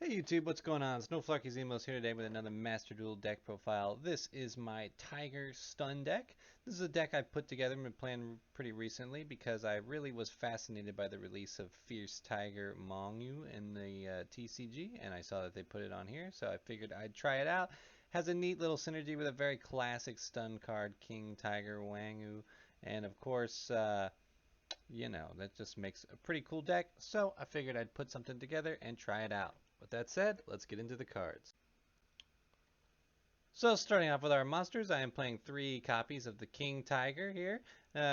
Hey YouTube, what's going on? Snowflakey Zemos here today with another Master Duel deck profile. This is my Tiger Stun deck. This is a deck I put together and been playing pretty recently because I really was fascinated by the release of Fierce Tiger Wanghu in the TCG, and I saw that they put it on here, so I figured I'd try it out. Has a neat little synergy with a very classic stun card, King Tiger Wanghu, and of course, that just makes a pretty cool deck, so I figured I'd put something together and try it out. With that said, let's get into the cards. So starting off with our monsters, I am playing 3 copies of the King Tiger here.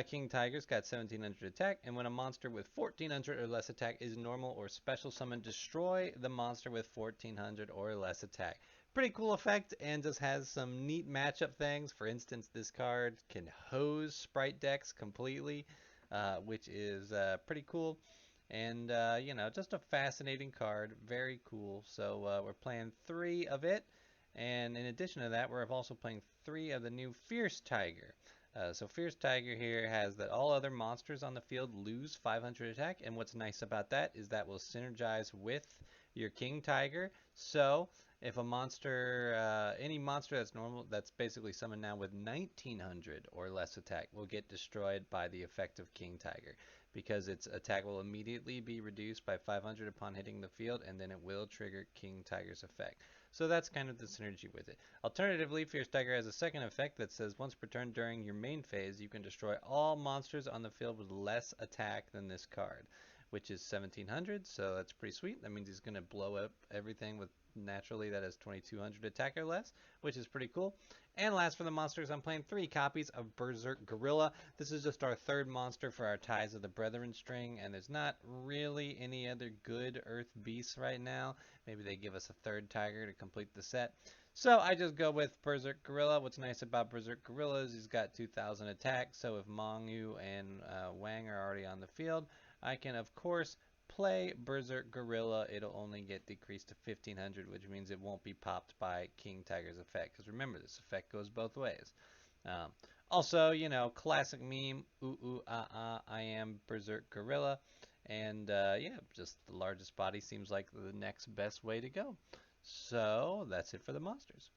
King Tiger's got 1700 attack, and when a monster with 1400 or less attack is normal or special summon, destroy the monster with 1400 or less attack. Pretty cool effect, and just has some neat matchup things. For instance, this card can hose sprite decks completely, which is pretty cool. And, just a fascinating card. Very cool. So we're playing 3 of it. And in addition to that, we're also playing 3 of the new Fierce Tiger. So Fierce Tiger here has that all other monsters on the field lose 500 attack. And what's nice about that is that will synergize with your King Tiger. So if a monster, any monster that's normal, that's basically summoned now with 1900 or less attack, will get destroyed by the effect of King Tiger, because its attack will immediately be reduced by 500 upon hitting the field, and then it will trigger King Tiger's effect. So that's kind of the synergy with it. Alternatively, Fierce Tiger has a second effect that says once per turn during your main phase, you can destroy all monsters on the field with less attack than this card, which is 1700, so that's pretty sweet. That means he's going to blow up everything with naturally that has 2200 attack or less, which is pretty cool. And last for the monsters, I'm playing 3 copies of Berserk Gorilla. This is just our 3rd monster for our Ties of the Brethren string, and there's not really any other good Earth beasts right now. Maybe they give us a 3rd tiger to complete the set. So I just go with Berserk Gorilla. What's nice about Berserk Gorilla is he's got 2000 attack, so if Wanghu and Wang are already on the field, I can of course play Berserk Gorilla. It'll only get decreased to 1500, which means it won't be popped by King Tiger's effect, because remember, this effect goes both ways. Also, classic meme, ooh ooh ah ah, I am Berserk Gorilla. And yeah, just the largest body seems like the next best way to go. So that's it for the monsters.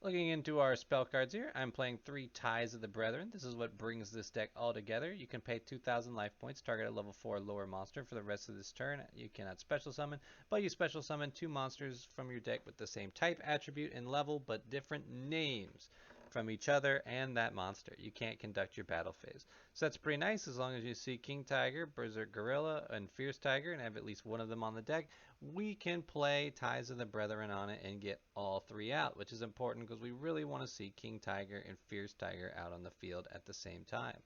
Looking into our spell cards here, I'm playing 3 Ties of the Brethren. This is what brings this deck all together. You can pay 2,000 life points, target a level 4 lower monster for the rest of this turn. You cannot special summon, but you special summon 2 monsters from your deck with the same type, attribute, and level, but different names from each other and that monster. You can't conduct your battle phase. So that's pretty nice as long as you see King Tiger, Berserk Gorilla, and Fierce Tiger and have at least one of them on the deck. We can play Ties of the Brethren on it and get all 3 out, which is important because we really want to see King Tiger and Fierce Tiger out on the field at the same time.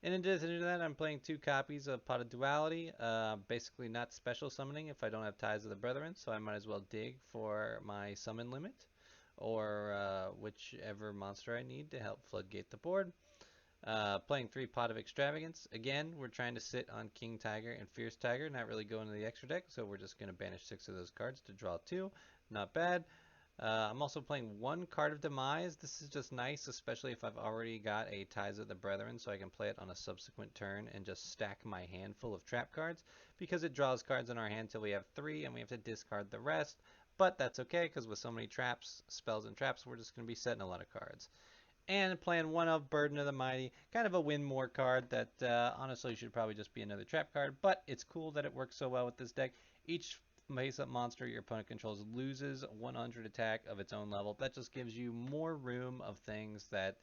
In addition to that, I'm playing 2 copies of Pot of Duality, basically not special summoning if I don't have Ties of the Brethren, so I might as well dig for my summon limit, or whichever monster I need to help floodgate the board. Playing 3 Pot of Extravagance. Again, we're trying to sit on King Tiger and Fierce Tiger, not really going to the extra deck, so we're just going to banish 6 of those cards to draw 2. Not bad. I'm also playing 1 card of Demise. This is just nice, especially if I've already got a Ties of the Brethren, so I can play it on a subsequent turn and just stack my hand full of trap cards, because it draws cards in our hand till we have 3 and we have to discard the rest. But that's okay, because with so many traps, spells, and traps, we're just going to be setting a lot of cards. And playing 1 of Burden of the Mighty, kind of a win more card that honestly should probably just be another trap card, but it's cool that it works so well with this deck. Each face-up monster your opponent controls loses 100 attack of its own level. That just gives you more room of things that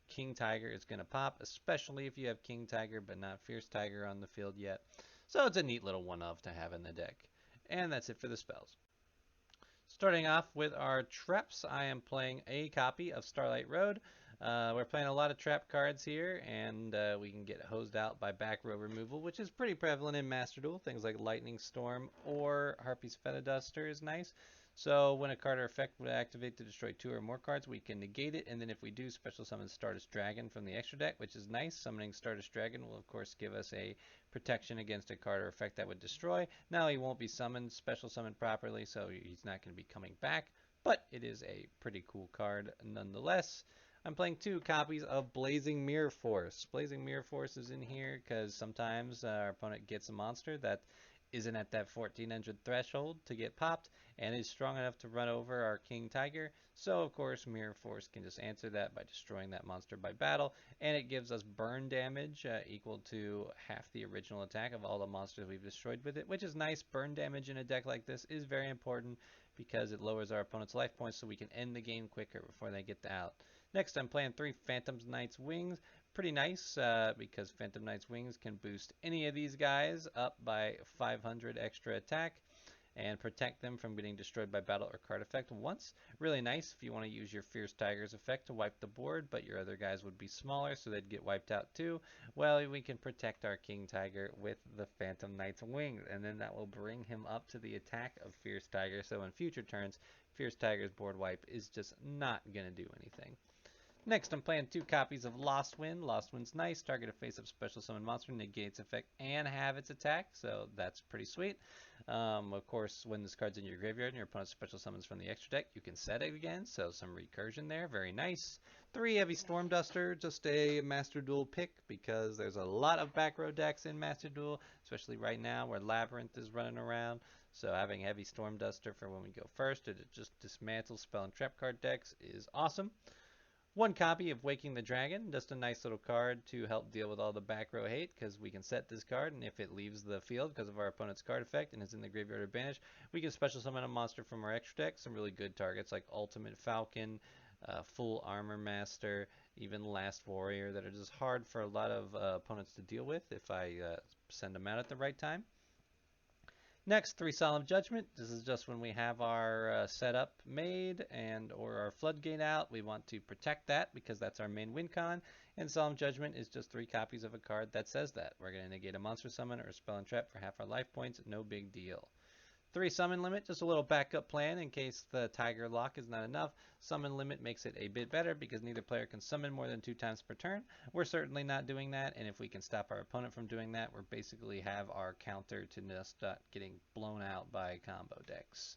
King Tiger is going to pop, especially if you have King Tiger but not Fierce Tiger on the field yet. So it's a neat little 1 of to have in the deck. And that's it for the spells. Starting off with our traps, I am playing a copy of Starlight Road. We're playing a lot of trap cards here, and we can get hosed out by back row removal, which is pretty prevalent in Master Duel. Things like Lightning Storm or Harpy's Fetaduster is nice. So when a card or effect would activate to destroy 2 or more cards, we can negate it, and then if we do, special summon Stardust Dragon from the extra deck, which is nice. Summoning Stardust Dragon will of course give us a protection against a card or effect that would destroy. Now he won't be summoned, special summoned properly, so he's not going to be coming back, but it is a pretty cool card nonetheless. I'm playing 2 copies of Blazing Mirror Force. Blazing Mirror Force is in here because sometimes our opponent gets a monster that isn't at that 1400 threshold to get popped and is strong enough to run over our King Tiger. So of course Mirror Force can just answer that by destroying that monster by battle, and it gives us burn damage equal to half the original attack of all the monsters we've destroyed with it, which is nice. Burn damage in a deck like this is very important because it lowers our opponent's life points so we can end the game quicker before they get out. Next, I'm playing 3 Phantom Knight's Wings. Pretty nice because Phantom Knight's Wings can boost any of these guys up by 500 extra attack and protect them from getting destroyed by battle or card effect once. Really nice if you want to use your Fierce Tiger's effect to wipe the board, but your other guys would be smaller, so they'd get wiped out too. Well, we can protect our King Tiger with the Phantom Knight's Wings, and then that will bring him up to the attack of Fierce Tiger, so in future turns, Fierce Tiger's board wipe is just not going to do anything. Next, I'm playing 2 copies of Lost Wind. Lost Wind's nice. Target a face-up special summon monster, negates effect, and have its attack, so that's pretty sweet. Of course, when this card's in your graveyard and your opponent special summons from the extra deck, you can set it again, so some recursion there. Very nice. 3 Heavy Storm Duster, just a Master Duel pick because there's a lot of back row decks in Master Duel, especially right now where Labyrinth is running around. So having Heavy Storm Duster for when we go first, it just dismantles spell and trap card decks is awesome. 1 copy of Waking the Dragon, just a nice little card to help deal with all the back row hate, because we can set this card, and if it leaves the field because of our opponent's card effect and is in the graveyard or banished, we can special summon a monster from our extra deck. Some really good targets like Ultimate Falcon, Full Armor Master, even Last Warrior, that are just hard for a lot of opponents to deal with if I send them out at the right time. Next, 3 Solemn Judgment. This is just when we have our setup made and or our floodgate out. We want to protect that because that's our main win con. And Solemn Judgment is just 3 copies of a card that says that. We're going to negate a monster summon or a spell and trap for half our life points. No big deal. 3 summon limit, just a little backup plan in case the Tiger lock is not enough. Summon limit makes it a bit better because neither player can summon more than 2 times per turn. We're certainly not doing that, and if we can stop our opponent from doing that, we're basically have our counter to just not getting blown out by combo decks.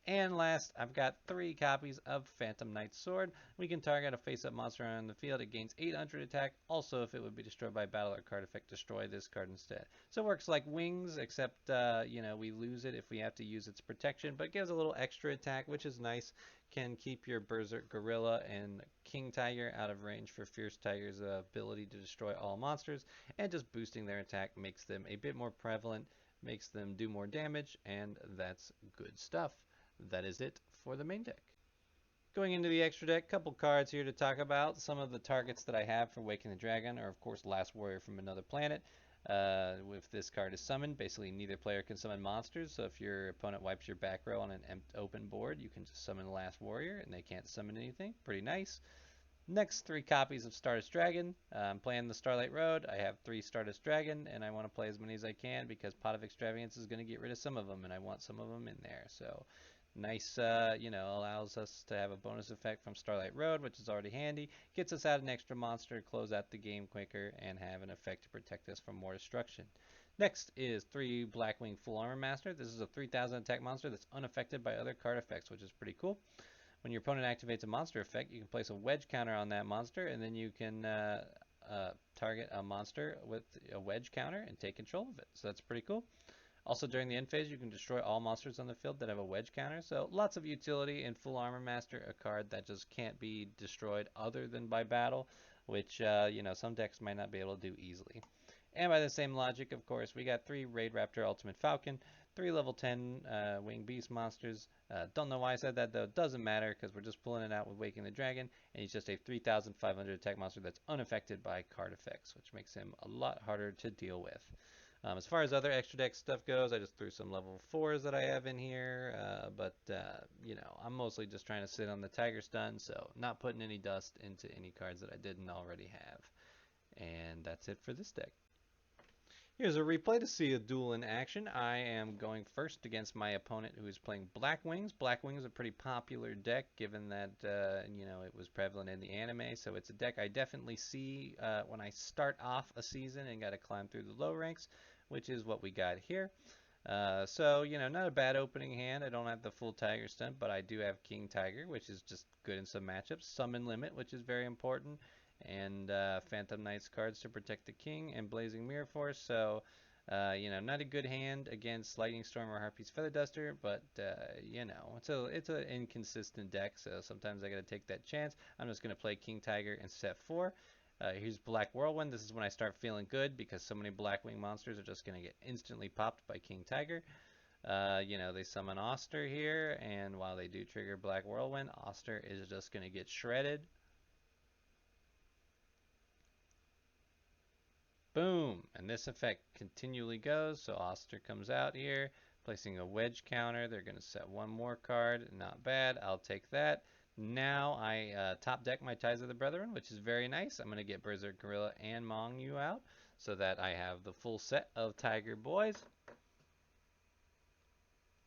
And last, I've got 3 copies of Phantom Knight's Sword. We can target a face-up monster on the field. It gains 800 attack. Also, if it would be destroyed by battle or card effect, destroy this card instead. So it works like Wings, except, we lose it if we have to use its protection, but it gives a little extra attack, which is nice. Can keep your Berserk Gorilla and King Tiger out of range for Fierce Tiger's ability to destroy all monsters, and just boosting their attack makes them a bit more prevalent, makes them do more damage, and that's good stuff. That is it for the main deck. Going into the extra deck, couple cards here to talk about. Some of the targets that I have for Waking the Dragon are, of course, Last Warrior from Another Planet. If this card is summoned, basically neither player can summon monsters, so if your opponent wipes your back row on an open board, you can just summon the Last Warrior, and they can't summon anything. Pretty nice. Next, 3 copies of Stardust Dragon. I'm playing the Starlight Road. I have 3 Stardust Dragon, and I want to play as many as I can because Pot of Extravagance is going to get rid of some of them, and I want some of them in there. So nice, allows us to have a bonus effect from Starlight Road, which is already handy. Gets us out an extra monster, close out the game quicker, and have an effect to protect us from more destruction. Next is 3 Blackwing Full Armor Master. This is a 3000 attack monster that's unaffected by other card effects, which is pretty cool. When your opponent activates a monster effect, you can place a wedge counter on that monster, and then you can target a monster with a wedge counter and take control of it. So that's pretty cool. Also, during the end phase, you can destroy all monsters on the field that have a wedge counter. So lots of utility in Full Armor Master, a card that just can't be destroyed other than by battle, which some decks might not be able to do easily. And by the same logic, of course, we got 3 Raid Raptor Ultimate Falcon, 3 level 10 Winged Beast monsters. Don't know why I said that, though. Doesn't matter, because we're just pulling it out with Waking the Dragon, and he's just a 3,500 attack monster that's unaffected by card effects, which makes him a lot harder to deal with. As far as other extra deck stuff goes, I just threw some level 4s that I have in here, but I'm mostly just trying to sit on the Tiger Stun, so not putting any dust into any cards that I didn't already have. And that's it for this deck. Here's a replay to see a duel in action. I am going first against my opponent who is playing Black Wings. Black Wings is a pretty popular deck given that, it was prevalent in the anime. So it's a deck I definitely see when I start off a season and got to climb through the low ranks, which is what we got here. Not a bad opening hand. I don't have the full Tiger Stunt, but I do have King Tiger, which is just good in some matchups. Summon Limit, which is very important, and Phantom Knight's cards to protect the king, and Blazing Mirror Force. So You know, not a good hand against Lightning Storm or Harpy's Feather Duster, but you know, it's an inconsistent deck, so sometimes I gotta take that chance. I'm just gonna play King Tiger in set 4. Here's Black Whirlwind. This is when I start feeling good because so many Blackwing monsters are just gonna get instantly popped by King Tiger. You know, they summon Oster here, and while they do trigger Black Whirlwind, Oster is just gonna get shredded. Boom! And this effect continually goes, so Oster comes out here, placing a wedge counter. They're going to set one more card. Not bad. I'll take that. Now I top deck my Ties of the Brethren, which is very nice. I'm going to get Berserk Gorilla and Mongyu out so that I have the full set of Tiger Boys.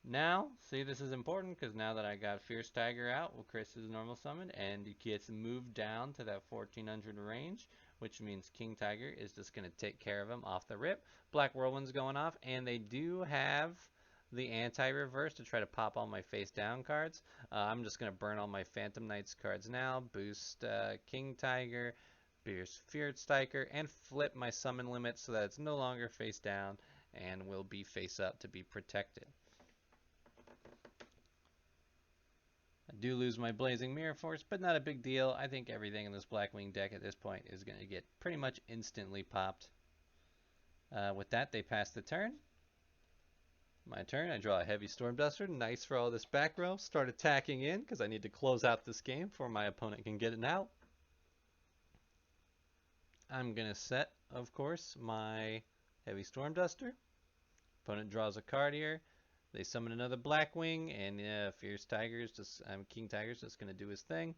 Now, see, this is important because now that I got Fierce Tiger out, well, Chris is normal summon, and he gets moved down to that 1400 range, which means King Tiger is just going to take care of him off the rip. Black Whirlwind's going off, and they do have the anti-reverse to try to pop all my face-down cards. I'm just going to burn all my Phantom Knights cards now, boost King Tiger, Fierce Tiger, and flip my summon limit so that it's no longer face-down and will be face-up to be protected. I do lose my Blazing Mirror Force, but not a big deal. I think everything in this Blackwing deck at this point is going to get pretty much instantly popped. With that, they pass the turn. My turn, I draw a Heavy Storm Duster. Nice for all this back row. Start attacking in because I need to close out this game before my opponent can get it out. I'm going to set, of course, my Heavy Storm Duster. Opponent draws a card here. They summon another Blackwing, and Fierce Tiger's just, King Tiger's just going to do his thing.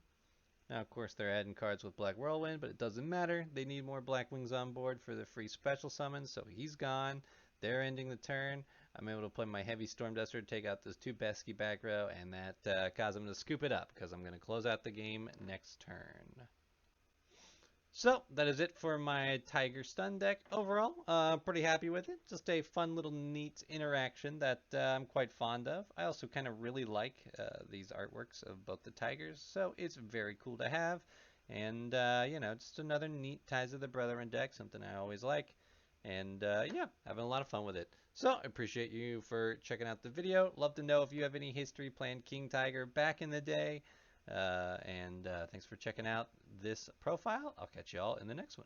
Now, of course, they're adding cards with Black Whirlwind, but it doesn't matter. They need more Blackwings on board for the free special summons, so he's gone. They're ending the turn. I'm able to play my Heavy Storm Duster to take out those two pesky back row, and that caused them to scoop it up, because I'm going to close out the game next turn. So, that is it for my Tiger Stun deck. Overall, pretty happy with it. Just a fun little neat interaction that I'm quite fond of. I also kind of really like these artworks of both the Tigers, so it's very cool to have. And, you know, just another neat Ties of the Brethren deck, something I always like. And, yeah, having a lot of fun with it. So, I appreciate you for checking out the video. Love to know if you have any history playing King Tiger back in the day. Thanks for checking out this profile. I'll catch you all in the next one.